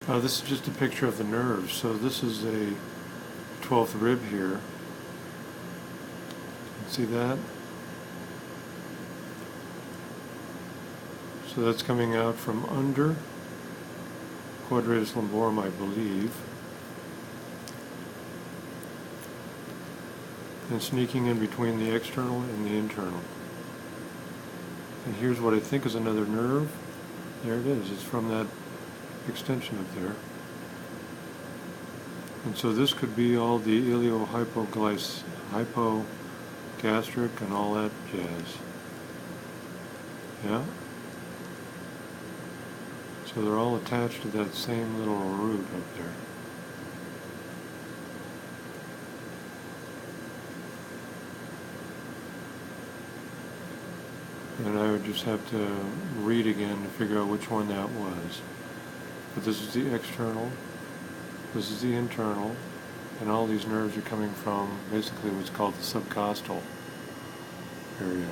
This is just a picture of the nerves. So this is a 12th rib here. See that? So that's coming out from under quadratus lumborum, I believe, and sneaking in between the external and the internal. And here's what I think is another nerve. There it is. It's from that extension up there. And so this could be all the hypogastric and all that jazz. Yeah? So they're all attached to that same little root up there. And I would just have to read again to figure out which one that was. But this is the external, this is the internal, and all these nerves are coming from basically what's called the subcostal area.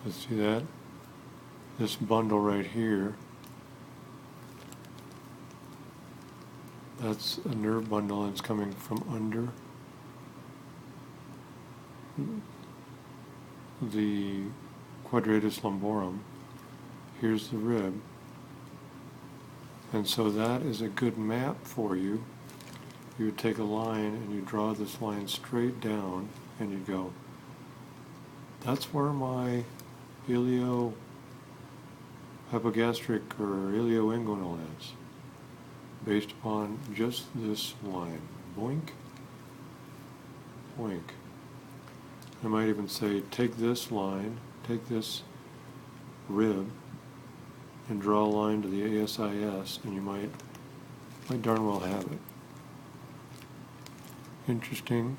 Let's see that? This bundle right here, that's a nerve bundle, and it's coming from under the quadratus lumborum. Here's the rib. And so that is a good map for you. You would take a line and you draw this line straight down and you go, that's where my iliohypogastric or ilioinguinal is, based upon just this line. Boink, boink. I might even say, take this line, take this rib, and draw a line to the ASIS, and you might darn well have it. Interesting,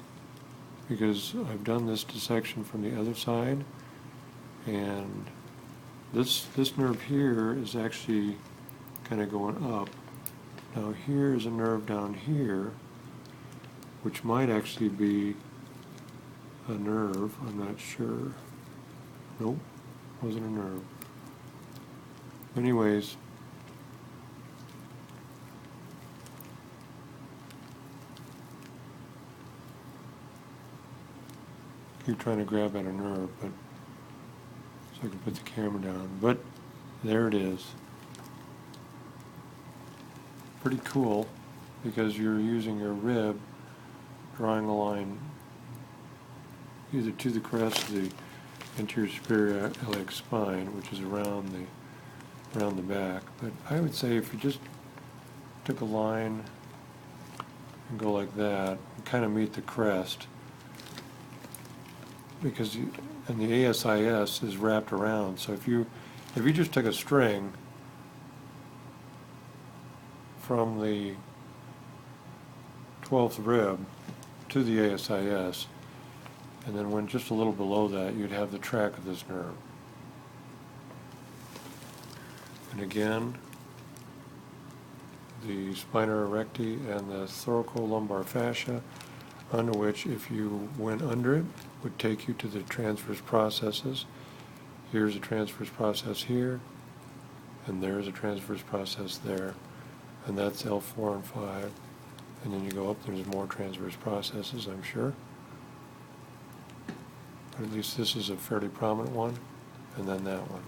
because I've done this dissection from the other side, and this nerve here is actually kind of going up. Now here is a nerve down here, which might actually be a nerve. I'm not sure. Nope, wasn't a nerve. Anyways, keep trying to grab at a nerve, but so I can put the camera down. But there it is. Pretty cool, because you're using your rib, drawing a line either to the crest of the anterior superior iliac spine, which is around the back. But I would say if you just took a line and go like that, and kind of meet the crest, because and the ASIS is wrapped around. So if you just took a string from the 12th rib to the ASIS, and then went just a little below that, you'd have the track of this nerve. And again, the spina erecti and the thoracolumbar fascia, under which, if you went under it, would take you to the transverse processes. Here's a transverse process here, and there's a transverse process there, and that's L4 and 5. And then you go up, there's more transverse processes, I'm sure. But at least this is a fairly prominent one, and then that one.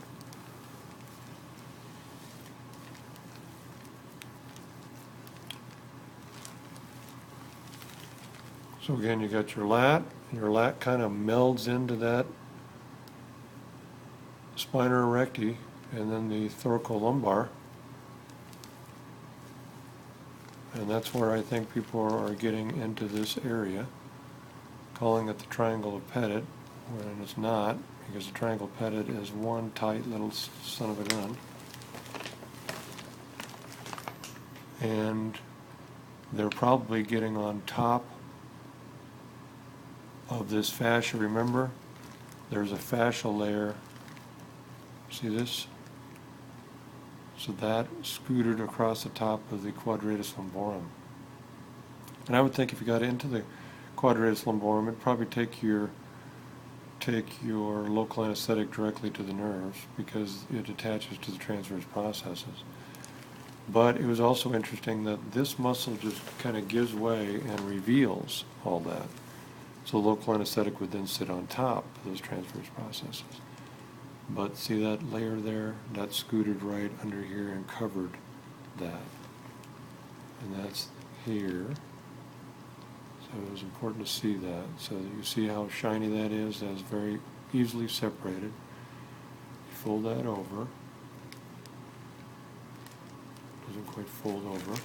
So again, you got your lat, and your lat kind of melds into that spina erecti, and then the thoracolumbar. And that's where I think people are getting into this area, calling it the triangle of Pettit, when it's not, because the triangle of Pettit is one tight little son of a gun. And they're probably getting on top of this fascia. Remember, there's a fascial layer See this? So that scooted across the top of the quadratus lumborum. And I would think if you got into the quadratus lumborum, it'd probably take your local anesthetic directly to the nerves because it attaches to the transverse processes. But it was also interesting that this muscle just kind of gives way and reveals all that. So local anesthetic would then sit on top of those transverse processes. But see that layer there? That scooted right under here and covered that. And that's here. So it was important to see that. So you see how shiny that is? That's very easily separated. You fold that over. Doesn't quite fold over.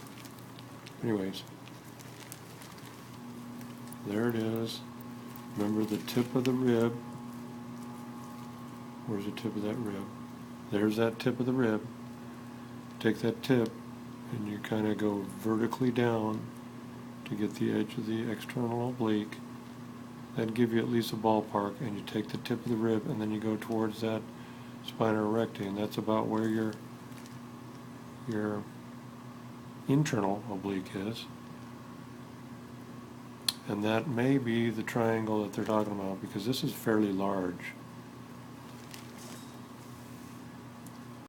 Anyways, there it is. Remember the tip of the rib. Where's the tip of that rib? There's that tip of the rib. Take that tip and you kind of go vertically down to get the edge of the external oblique. That'd give you at least a ballpark, and you take the tip of the rib and then you go towards that spina erecta, and that's about where your internal oblique is. And that may be the triangle that they're talking about, because this is fairly large.